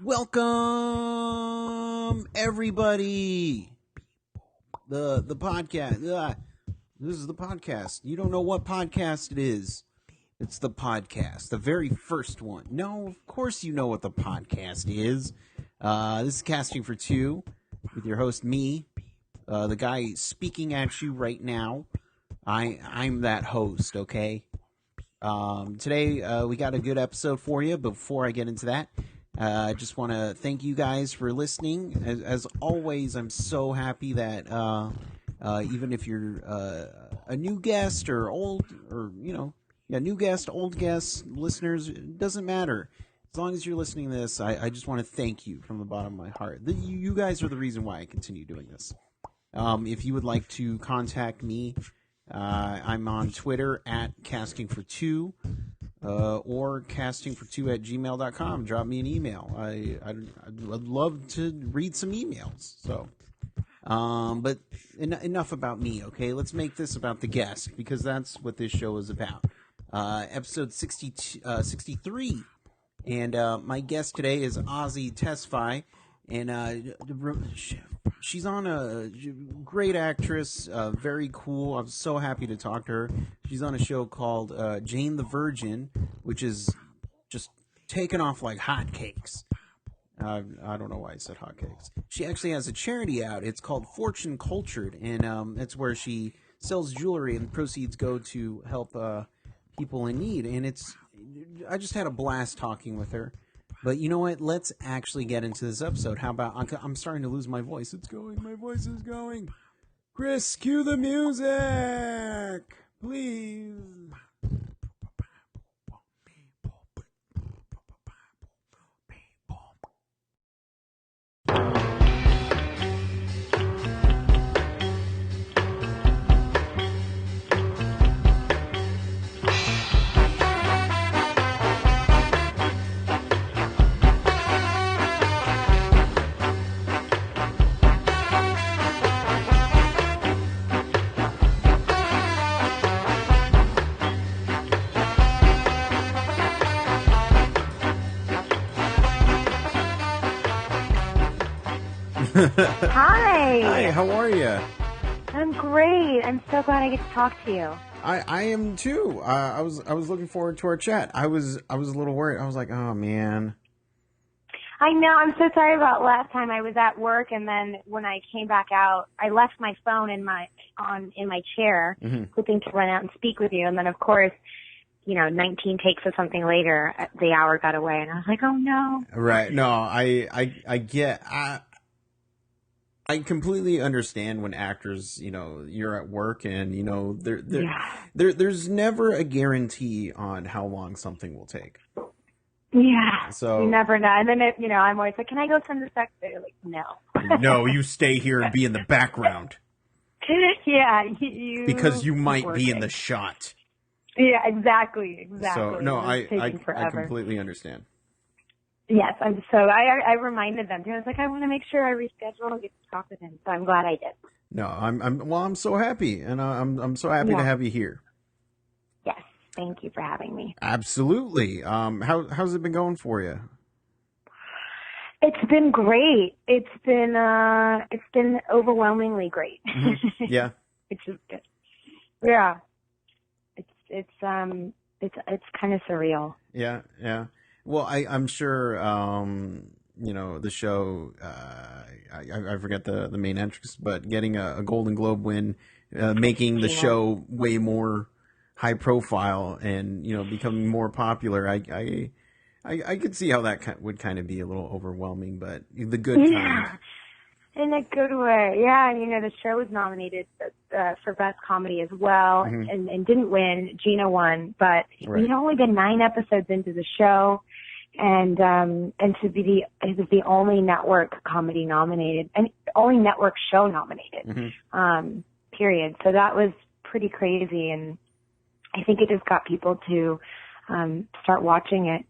Welcome, everybody. The podcast. This is the podcast. You don't know what podcast it is. It's the podcast, the very first one. No, of course you know what the podcast is. This is Casting for Two with your host, me, the guy speaking at you right now. I'm that host, okay? Today, we got a good episode for you. Before I get into that, I just want to thank you guys for listening. As always, I'm so happy that even if you're a new guest or old, or new guest, old guest, listeners, it doesn't matter. As long as you're listening to this, I just want to thank you from the bottom of my heart. You guys are the reason why I continue doing this. If you would like to contact me, I'm on Twitter at castingfor2 or castingfor2@gmail.com. Drop me an email. I'd love to read some emails. So, but enough about me, okay? Let's make this about the guest, because that's what this show is about. Episode 63. And my guest today is Azie Tesfai. And she's on a great actress, very cool. I'm so happy to talk to her. She's on a show called Jane the Virgin, which is just taken off like hotcakes. I don't know why I said hotcakes. She actually has a charity out. It's called Fortune Cultured, and it's where she sells jewelry, and proceeds go to help people in need. And I just had a blast talking with her. But you know what? Let's actually get into this episode. How about... I'm starting to lose my voice. It's going. My voice is going. Chris, cue the music! Please. Hi. Hi, how are you? I'm great. I'm so glad I get to talk to you. I am too. I was looking forward to our chat. I was a little worried. I was like, oh man. I know. I'm so sorry about last time. I was at work, and then when I came back out, I left my phone in my chair, hoping to run out and speak with you. And then, of course, 19 takes or something later, the hour got away, and I was like, oh no. Right. No, I completely understand when actors, you're at work and, there's never a guarantee on how long something will take. Yeah. So you never know. And then, I'm always like, can I go send the sex? They're like, no. No, you stay here and be in the background. Yeah. Because you might be in the shot. Yeah, exactly. So, no, I completely understand. Yes, I reminded them too. I was like, I want to make sure I reschedule and get to talk with him. So I'm glad I did. No, I'm so happy, and I'm so happy to have you here. Yes, thank you for having me. Absolutely. How's it been going for you? It's been great. It's been overwhelmingly great. Mm-hmm. Yeah. It's just good. Yeah. It's kind of surreal. Yeah. Well, I'm sure, the show, I forget the main actress, but getting a Golden Globe win, making the show way more high profile and, becoming more popular. I could see how that would kind of be a little overwhelming, but the good kind. In a good way. Yeah, the show was nominated for Best Comedy as well, and didn't win. Gina won, but we'd only been 9 episodes into the show, and to be it was the only network comedy nominated, and only network show nominated, period. So that was pretty crazy, and I think it just got people to start watching it,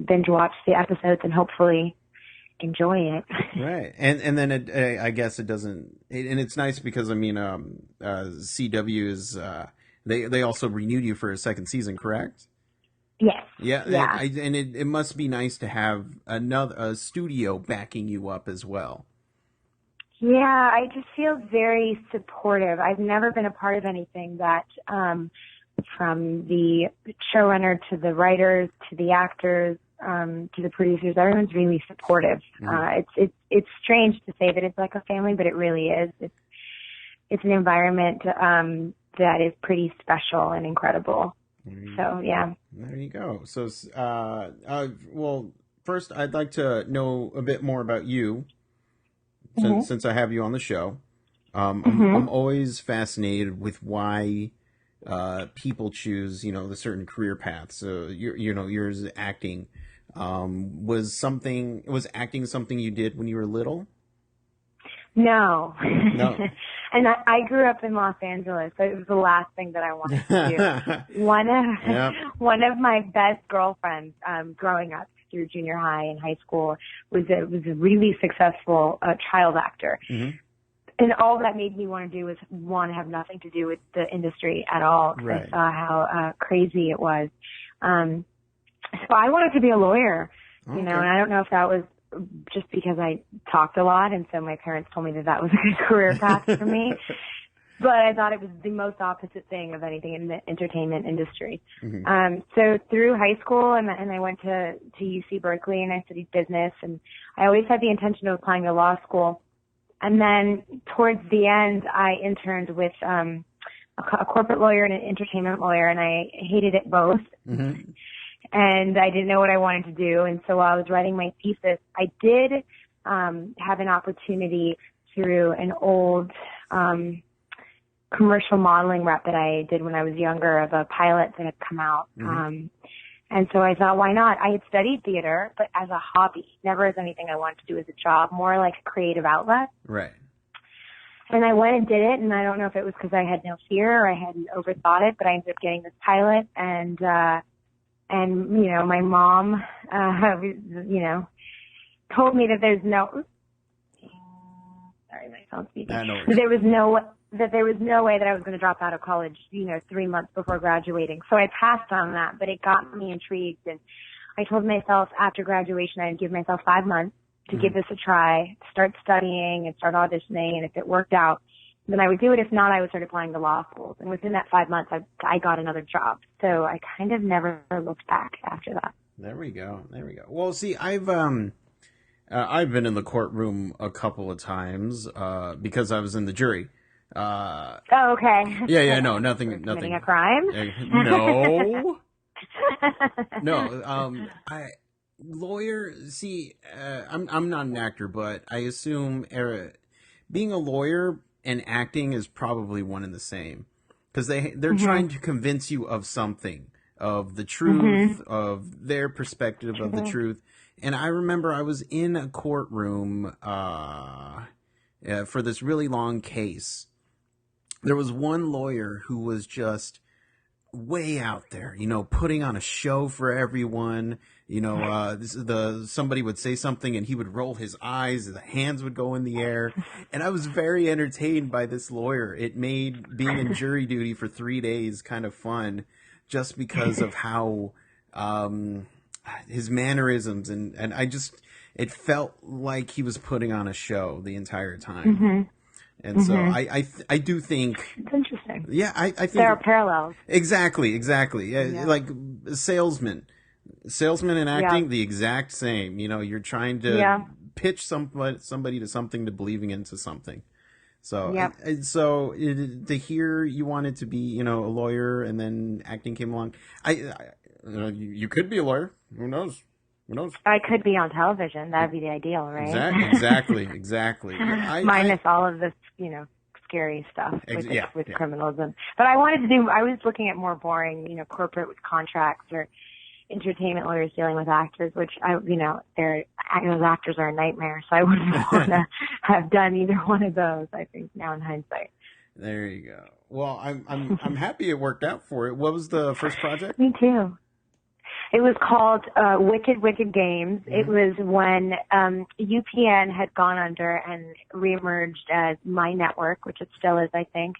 binge watch the episodes, and hopefully enjoy it. Right. And then I guess it doesn't, and it's nice because CW is they also renewed you for a second season, correct? Yes. Yeah, Yeah. and it must be nice to have a studio backing you up as well. Yeah, I just feel very supportive. I've never been a part of anything that, from the showrunner to the writers to the actors, to the producers, everyone's really supportive. It's strange to say that it's like a family, but it really is. It's an environment that is pretty special and incredible. So yeah. There you go. So, well, first I'd like to know a bit more about you, since I have you on the show. I'm always fascinated with why people choose, the certain career paths. So yours is acting. Was acting something you did when you were little? No. No. And I grew up in Los Angeles, so it was the last thing that I wanted to do. One of my best girlfriends, growing up through junior high and high school was a really successful child actor. And all that made me want to do was have nothing to do with the industry at all. Right. I saw how crazy it was. So I wanted to be a lawyer, and I don't know if that was just because I talked a lot, and so my parents told me that was a good career path for me. But I thought it was the most opposite thing of anything in the entertainment industry. So through high school, and I went to UC Berkeley, and I studied business, and I always had the intention of applying to law school. And then towards the end, I interned with a corporate lawyer and an entertainment lawyer, and I hated it both. And I didn't know what I wanted to do. And so while I was writing my thesis, I did have an opportunity through an old commercial modeling rep that I did when I was younger of a pilot that had come out. And so I thought, why not? I had studied theater, but as a hobby, never as anything I wanted to do as a job, more like a creative outlet. Right. And I went and did it, and I don't know if it was because I had no fear or I hadn't overthought it, but I ended up getting this pilot, and my mom, told me that there's no, sorry, my phone's beeping. There was no way that I was going to drop out of college, 3 months before graduating. So I passed on that, but it got me intrigued. And I told myself after graduation, I'd give myself 5 months to give this a try, start studying and start auditioning. And if it worked out, then I would do it. If not, I would start applying to law schools. And within that 5 months, I got another job. So I kind of never looked back after that. There we go. Well, see, I've been in the courtroom a couple of times, because I was in the jury. Okay. Yeah, no, nothing. Committing a crime? No. No, lawyer, see, I'm not an actor, but I assume being a lawyer and acting is probably one and the same, because they're trying to convince you of something, of the truth, of their perspective of the truth. And I remember I was in a courtroom for this really long case. There was one lawyer who was just way out there, putting on a show for everyone. Somebody would say something and he would roll his eyes, the hands would go in the air. And I was very entertained by this lawyer. It made being in jury duty for 3 days kind of fun, just because of how his mannerisms, and it felt like he was putting on a show the entire time. And so I do think it's interesting. Yeah, I think there are parallels. Exactly. Yeah. Like salesman and acting, the exact same. You're trying to pitch somebody to something, to believing into something. So to hear you wanted to be, a lawyer, and then acting came along. You could be a lawyer. Who knows? I could be on television. That'd be the ideal, right? Exactly. Minus all of this, scary stuff with criminals. But I was looking at more boring, corporate with contracts, or entertainment lawyers dealing with actors, which those actors are a nightmare. So I wouldn't want to have done either one of those, I think, now in hindsight. There you go. Well, I'm happy it worked out for it. What was the first project? Me too. It was called Wicked Games. It was when UPN had gone under and reemerged as My Network, which it still is, I think.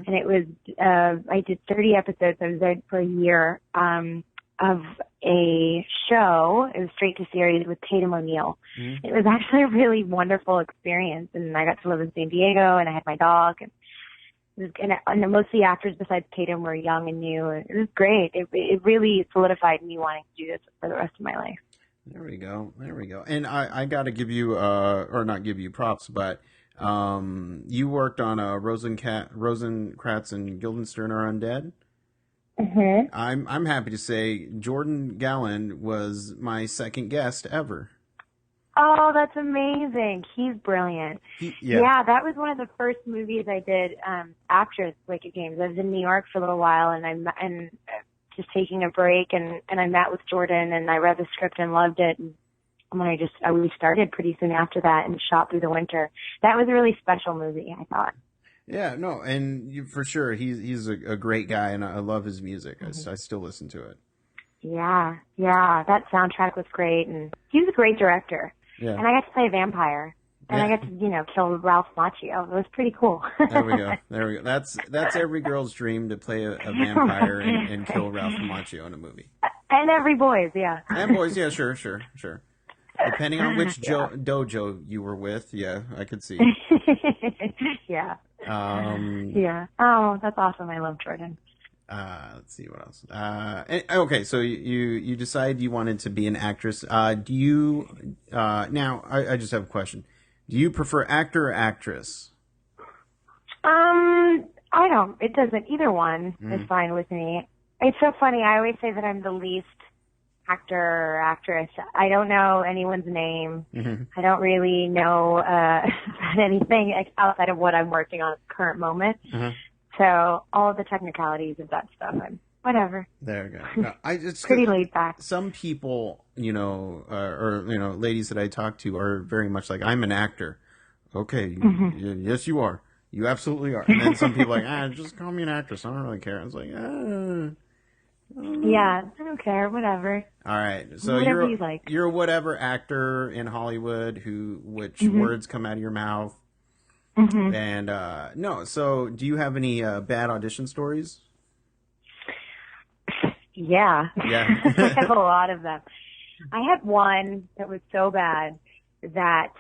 And it was I did 30 episodes. I was there for a year of a show. It was straight to series with Tatum O'Neal. Mm-hmm. It was actually a really wonderful experience, and I got to live in San Diego, and I had my dog, and most of the actors besides Tatum were young and new. It was great. It really solidified me wanting to do this for the rest of my life. There we go. And I got to give you, or not give you props, but you worked on Rosencrantz and Guildenstern Are Undead. Mm-hmm. I'm happy to say Jordan Galland was my second guest ever. Oh, that's amazing. He's brilliant. Yeah, that was one of the first movies I did after Wicked Games. I was in New York for a little while, and just taking a break, and I met with Jordan, and I read the script and loved it. And we started pretty soon after that and shot through the winter. That was a really special movie, I thought. Yeah, no, and for sure, he's a great guy, and I love his music. Mm-hmm. I still listen to it. Yeah, that soundtrack was great, and he was a great director. Yeah. And I got to play a vampire, and I got to, kill Ralph Macchio. It was pretty cool. There we go. That's every girl's dream, to play a vampire and kill Ralph Macchio in a movie. And every boy's, yeah. And boys, yeah, sure. Depending on which dojo you were with, yeah, I could see. Yeah. Yeah. Oh, that's awesome. I love Jordan. Let's see what else. Okay, so you decided you wanted to be an actress. Do you now? I just have a question. Do you prefer actor or actress? I don't. It doesn't. Either one is fine with me. It's so funny. I always say that I'm the least actor or actress. I don't know anyone's name. Mm-hmm. I don't really know about anything outside of what I'm working on at the current moment. Mm-hmm. So all of the technicalities of that stuff, whatever. There you go. No, it's pretty laid back. Some people, or ladies that I talk to are very much like, I'm an actor. Okay, yes, you are. You absolutely are. And then some people are like, just call me an actress. I don't really care. I was like, yeah, I don't care. Whatever. All right. So you're a whatever actor in Hollywood which words come out of your mouth. Mm-hmm. And no, so do you have any bad audition stories? Yeah. I have a lot of them. I had one that was so bad that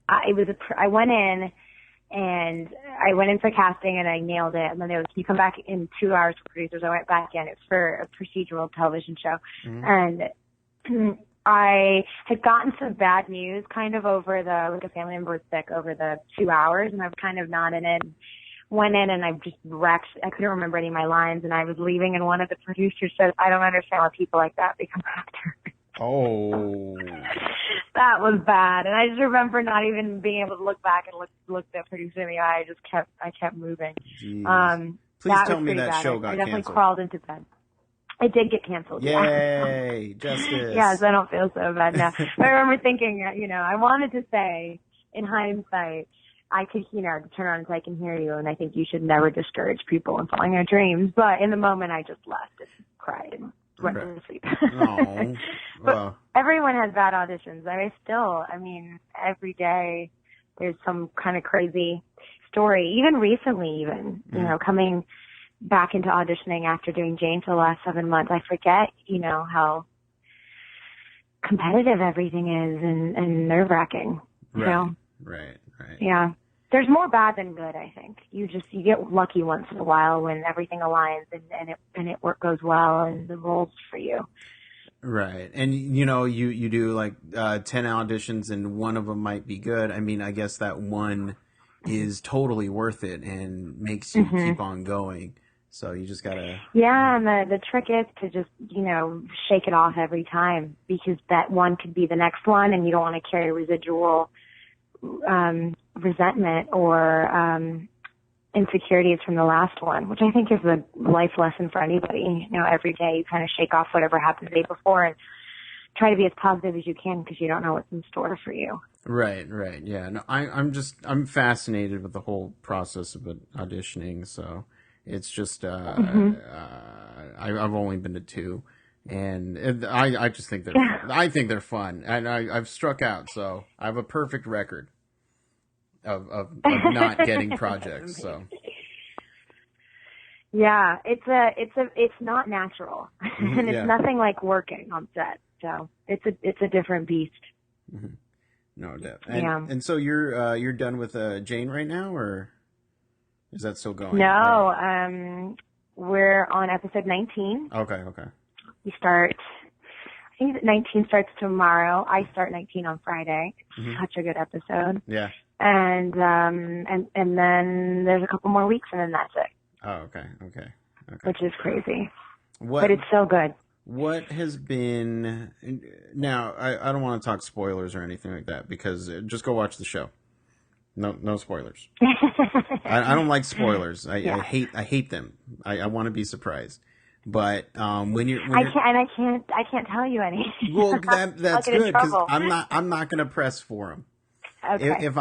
I went in and I went in for casting and I nailed it. And then they were like, can you come back in 2 hours for producers? I went back in. It's for a procedural television show. Mm-hmm. And I had gotten some bad news kind of over a family member was sick over the 2 hours, and I was kind of not in it. Went in and I just wrecked. I couldn't remember any of my lines, and I was leaving, and one of the producers said, I don't understand why people like that become actors. Oh. That was bad. And I just remember not even being able to look back and look the producer in the eye. I kept moving. Please tell me that show got canceled. I definitely crawled into bed. It did get canceled. Yay, yeah. justice. Yes, I don't feel so bad now. I remember thinking, I wanted to say, in hindsight, I could, turn on and say, I can hear you, and I think you should never discourage people in following their dreams. But in the moment, I just left and cried and went to sleep. But everyone has bad auditions. Every day there's some kind of crazy story. Even recently, coming back into auditioning after doing Jane for the last 7 months, I forget, how competitive everything is and nerve-wracking. Right. Yeah. There's more bad than good, I think. You get lucky once in a while when everything aligns and it goes well and the roles for you. Right. And, you do like 10 auditions and one of them might be good. I mean, I guess that one is totally worth it and makes you keep on going. So you just gotta... Yeah, and the trick is to just, shake it off every time, because that one could be the next one, and you don't want to carry residual resentment or insecurities from the last one, which I think is a life lesson for anybody. Every day you kind of shake off whatever happened the day before and try to be as positive as you can, because you don't know what's in store for you. Right. Yeah. No, I'm fascinated with the whole process of auditioning, so... It's just, I've only been to 2, and I just think they're fun, and I've struck out, so I have a perfect record of not getting projects. So Yeah, it's not natural, and it's nothing like working on set. So it's a different beast. Mm-hmm. No doubt. And so you're done with Jane right now, or is that still going? No, we're on episode 19. Okay. We start. I think 19 starts tomorrow. I start 19 on Friday. It's such a good episode. Yeah. And then there's a couple more weeks, and then that's it. Oh, okay. Which is crazy. But it's so good. What has been... Now, I don't want to talk spoilers or anything like that, because just go watch the show. No spoilers. I don't like spoilers. I hate them. I want to be surprised. But when you're I can't tell you any. Well, that's good, because I'm not going to press for them. Okay. If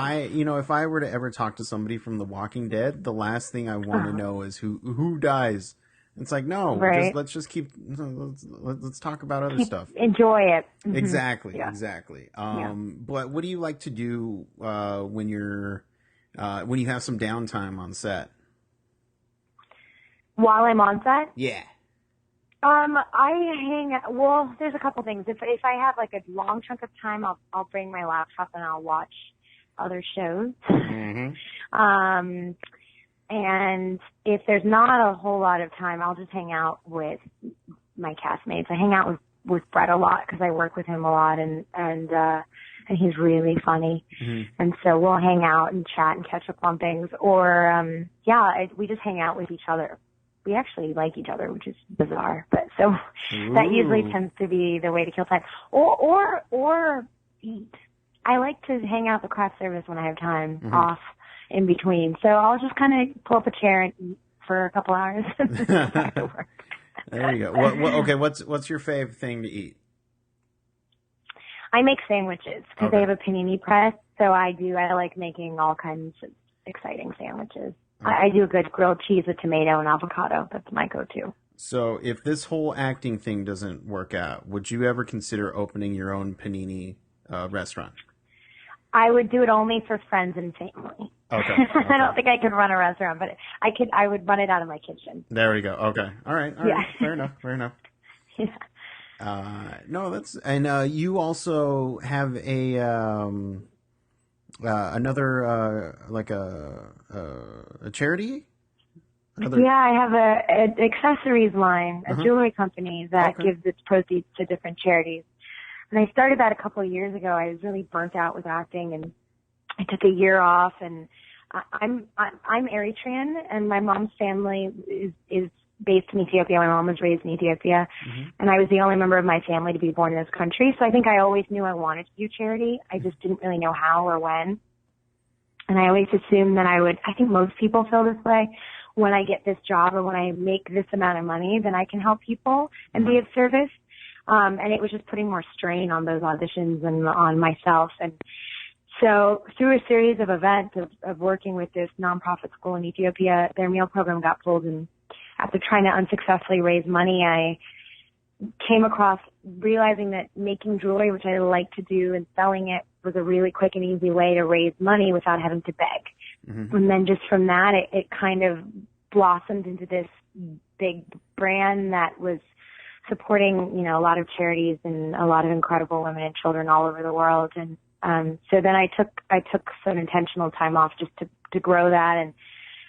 I were to ever talk to somebody from The Walking Dead, the last thing I want to know is who dies. It's like, no, right. let's talk about other stuff. Enjoy it. Mm-hmm. Exactly. But what do you like to do when you have some downtime on set? While I'm on set? Yeah. Well, there's a couple things. If I have like a long chunk of time, I'll bring my laptop and I'll watch other shows. Mm-hmm. And if there's not a whole lot of time, I'll just hang out with my castmates. I hang out with Brett a lot because I work with him a lot, and he's really funny. Mm-hmm. And so we'll hang out and chat and catch up on things. Or we just hang out with each other. We actually like each other, which is bizarre, but so that usually tends to be the way to kill time. Or eat. I like to hang out at the craft service when I have time off in between. So I'll just kind of pull up a chair and eat for a couple hours. There you go. What's your favorite thing to eat? I make sandwiches because they have a panini press. So I like making all kinds of exciting sandwiches. I do a good grilled cheese with tomato and avocado. That's my go-to. So if this whole acting thing doesn't work out, would you ever consider opening your own panini restaurant? I would do it only for friends and family. Okay. I don't think I could run a restaurant, but I would run it out of my kitchen. There we go. Okay. All right. Fair enough. Yeah. No, that's, and you also have a another like a charity. Yeah, I have an accessories line, a jewelry company that gives its proceeds to different charities. And I started that a couple of years ago. I was really burnt out with acting, and I took a year off. And I'm Eritrean, and my mom's family is based in Ethiopia. My mom was raised in Ethiopia, and I was the only member of my family to be born in this country. So I think I always knew I wanted to do charity. I just didn't really know how or when. And I always assumed that I think most people feel this way. When I get this job or when I make this amount of money, then I can help people and be of service. And it was just putting more strain on those auditions and on myself. And so through a series of events of working with this nonprofit school in Ethiopia, their meal program got pulled. And after trying to unsuccessfully raise money, I came across realizing that making jewelry, which I like to do, and selling it was a really quick and easy way to raise money without having to beg. And then just from that, it kind of blossomed into this big brand that was supporting, a lot of charities and a lot of incredible women and children all over the world. And so then I took some intentional time off just to grow that, and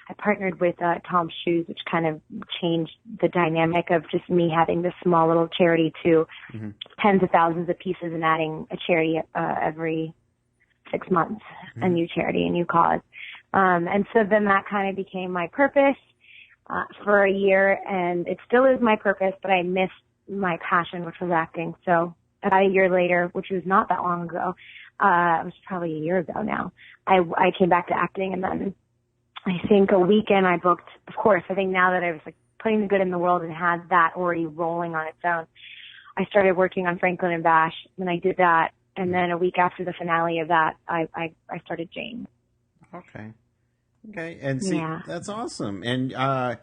I partnered with Tom's Shoes, which kind of changed the dynamic of just me having this small little charity to tens of thousands of pieces and adding a charity every 6 months, a new charity, a new cause. And so then that kind of became my purpose for a year, and it still is my purpose, but I missed my passion, which was acting. So about a year later, which was not that long ago, it was probably a year ago now, I came back to acting, and then I think a weekend I booked, of course, I think now that I was like putting the good in the world and had that already rolling on its own, I started working on Franklin and Bash, and I did that. And then a week after the finale of that, I started Jane. Okay. And see, that's awesome. And, I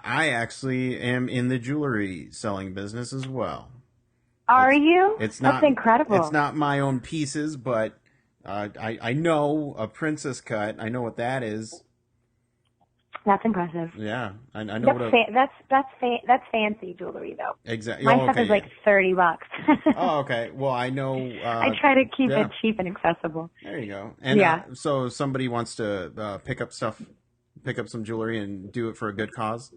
actually am in the jewelry selling business as well. Are you? That's incredible. It's not my own pieces, but I know a princess cut. I know what that is. That's impressive. Yeah, I know That's fancy jewelry though. Exactly. My stuff is like $30. Oh, okay. Well, I know. I try to keep it cheap and accessible. There you go. And so somebody wants to pick up some jewelry and do it for a good cause.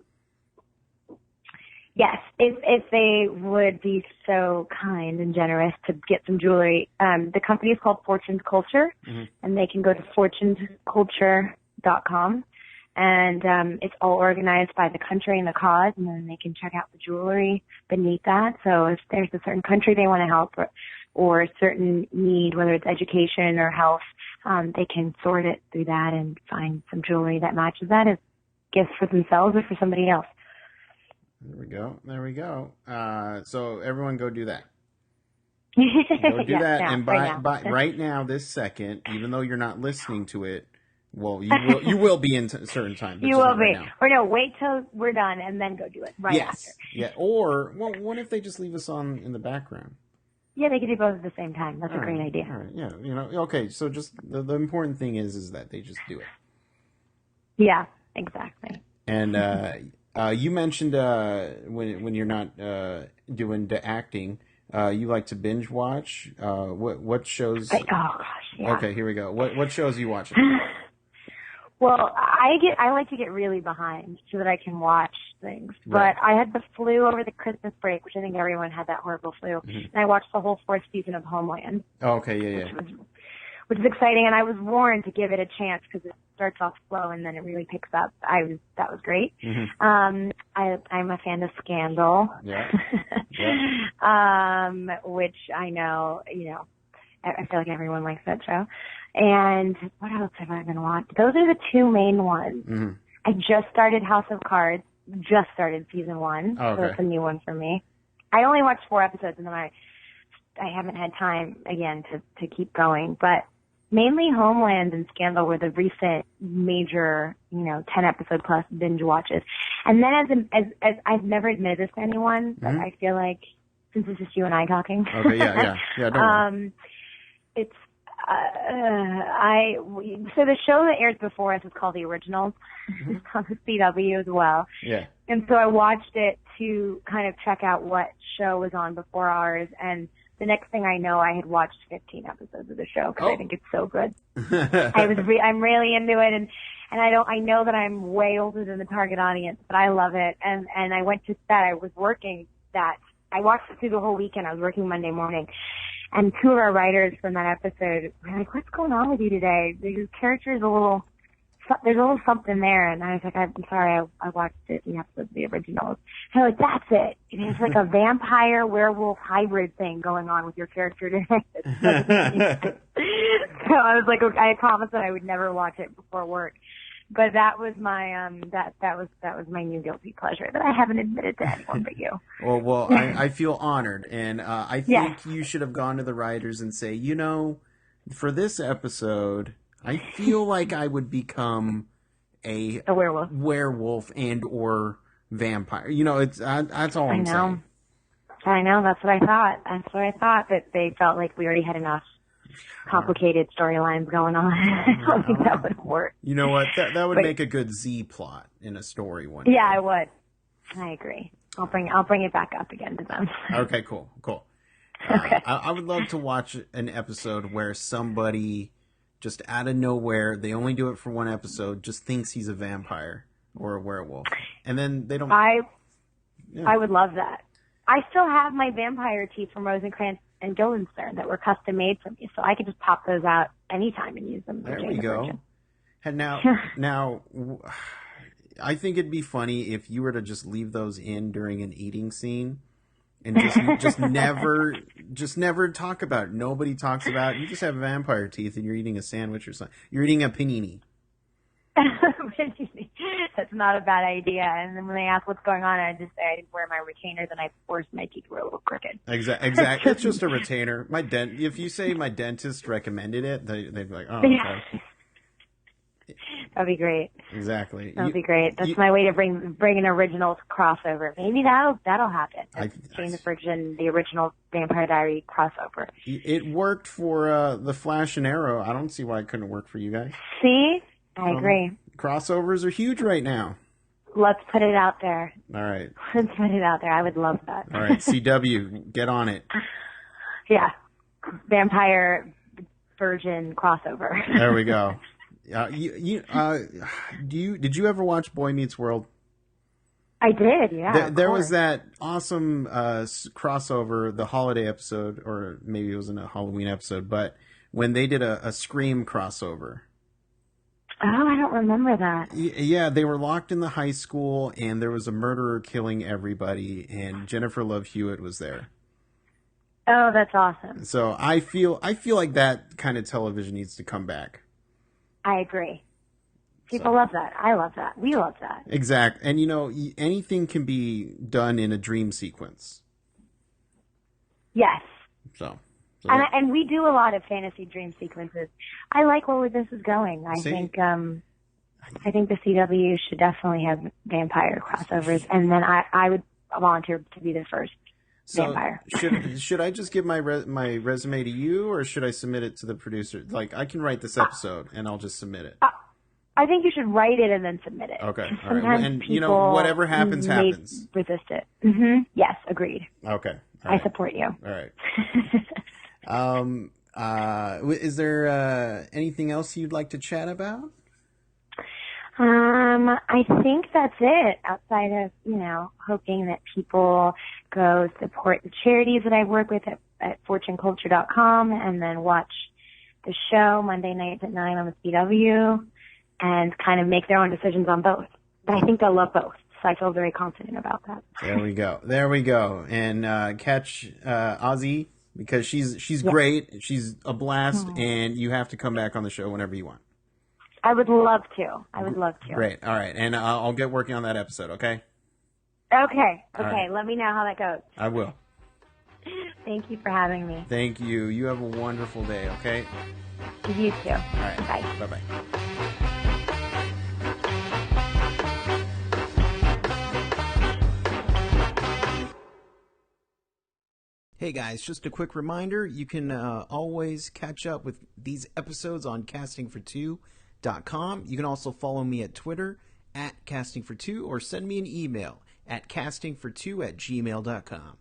Yes, if they would be so kind and generous to get some jewelry. The company is called Fortune's Culture, and they can go to fortunesculture.com. And it's all organized by the country and the cause, and then they can check out the jewelry beneath that. So if there's a certain country they want to help or a certain need, whether it's education or health, they can sort it through that and find some jewelry that matches that as gifts for themselves or for somebody else. There we go. So everyone go do that. Go do that and buy right now, this second, even though you're not listening to it. Well, you will be in a certain time. You will be. Or no, wait till we're done and then go do it after. Yeah. Or, well, what if they just leave us on in the background? Yeah, they could do both at the same time. That's a great idea. All right. Yeah. Okay. So just the important thing is that they just do it. Yeah, exactly. And you mentioned when you're not doing the acting, you like to binge watch. What shows? Oh gosh. Yeah. Okay, here we go. What shows are you watching? Well, I like to get really behind so that I can watch things. Right. But I had the flu over the Christmas break, which I think everyone had that horrible flu. And I watched the whole 4th season of Homeland. Oh, okay, yeah. Which is exciting, and I was warned to give it a chance because it starts off slow and then it really picks up. That was great. I'm a fan of Scandal. Yeah. Which I know, I feel like everyone likes that show. And what else have I been watching? Those are the two main ones. I just started House of Cards. Just started season 1. Oh, okay. So it's a new one for me. I only watched 4 episodes and then I haven't had time again to keep going. But mainly Homeland and Scandal were the recent major, 10 episode plus binge watches. And then as I've never admitted this to anyone, but I feel like since it's just you and I talking. Okay, yeah, don't worry. It's so the show that airs before us is called The Originals. It's on the CW as well. Yeah. And so I watched it to kind of check out what show was on before ours, and the next thing I know, I had watched 15 episodes of the show because I think it's so good. I'm really into it, and I know that I'm way older than the target audience, but I love it. And I went to set. I was working that. I watched it through the whole weekend. I was working Monday morning. And 2 of our writers from that episode were like, "What's going on with you today? The character's there's a little something there." And I was like, "I'm sorry, I watched 15 episodes of the originals." And they're like, "That's it. There's like a vampire werewolf hybrid thing going on with your character today." So I was like, okay, I promised that I would never watch it before work. But that was my that was my new guilty pleasure that I haven't admitted to anyone but you. Well, I feel honored, and I think you should have gone to the writers and say, for this episode, I feel like I would become a werewolf and or vampire. That's all I'm saying. I know. That's what I thought. That they felt like we already had enough complicated storylines going on. I don't think that would work. You know what? That would make a good Z plot in a story one. Yeah, I would. I agree. I'll bring it back up again to them. Okay, cool. Okay. I would love to watch an episode where somebody just out of nowhere, they only do it for one episode, just thinks he's a vampire or a werewolf, and then they don't. I would love that. I still have my vampire teeth from Rosencrantz and Guildenstern that were custom made for me, so I could just pop those out anytime and use them. There we go. And now, I think it'd be funny if you were to just leave those in during an eating scene, and just never talk about it. Nobody talks about it. You just have vampire teeth, and you're eating a sandwich or something. You're eating a panini. That's not a bad idea. And then when they ask what's going on, I just say I didn't wear my retainers and I forced my teeth were a little crooked. Exactly. It's just a retainer. If you say my dentist recommended it, they'd be like, "Oh, okay." That'd be great. Exactly. That'd be great. That's my way to bring an original crossover. Maybe that'll happen. Jane the Virgin, the original Vampire Diary crossover. It worked for the Flash and Arrow. I don't see why it couldn't work for you guys. See? I agree. Crossovers are huge right now. Let's put it out there. All right. Let's put it out there. I would love that. All right, CW, get on it. Yeah. Vampire virgin crossover. There we go. Did you ever watch Boy Meets World? I did, yeah. There was that awesome crossover, the holiday episode, or maybe it wasn't a Halloween episode, but when they did a Scream crossover. Oh, I don't remember that. Yeah, they were locked in the high school, and there was a murderer killing everybody, and Jennifer Love Hewitt was there. Oh, that's awesome. So I feel like that kind of television needs to come back. I agree. People love that. I love that. We love that. Exactly. And, anything can be done in a dream sequence. Yes. So and we do a lot of fantasy dream sequences. I like where this is going. I think the CW should definitely have vampire crossovers, and then I would volunteer to be the first vampire. should I just give my resume to you, or should I submit it to the producer? Like, I can write this episode, and I'll just submit it. I think you should write it and then submit it. Okay. All sometimes right. And, whatever happens, happens. Resist it. Mm-hmm. Yes, agreed. Okay. I support you. All right. Is there anything else you'd like to chat about? I think that's it, outside of, hoping that people go support the charities that I work with at fortuneculture.com, and then watch the show Monday nights at 9 on the CW, and kind of make their own decisions on both. But I think they'll love both, so I feel very confident about that. There we go. And catch Azie, because she's great. She's a blast, and you have to come back on the show whenever you want. I would love to. Great. All right. And I'll get working on that episode, okay? Okay. Right. Let me know how that goes. I will. Thank you for having me. Thank you. You have a wonderful day, okay? You too. All right. Bye. Bye-bye. Hey guys, just a quick reminder, you can always catch up with these episodes on castingfor2.com. You can also follow me at Twitter @castingfor2, or send me an email at castingfor2@gmail.com.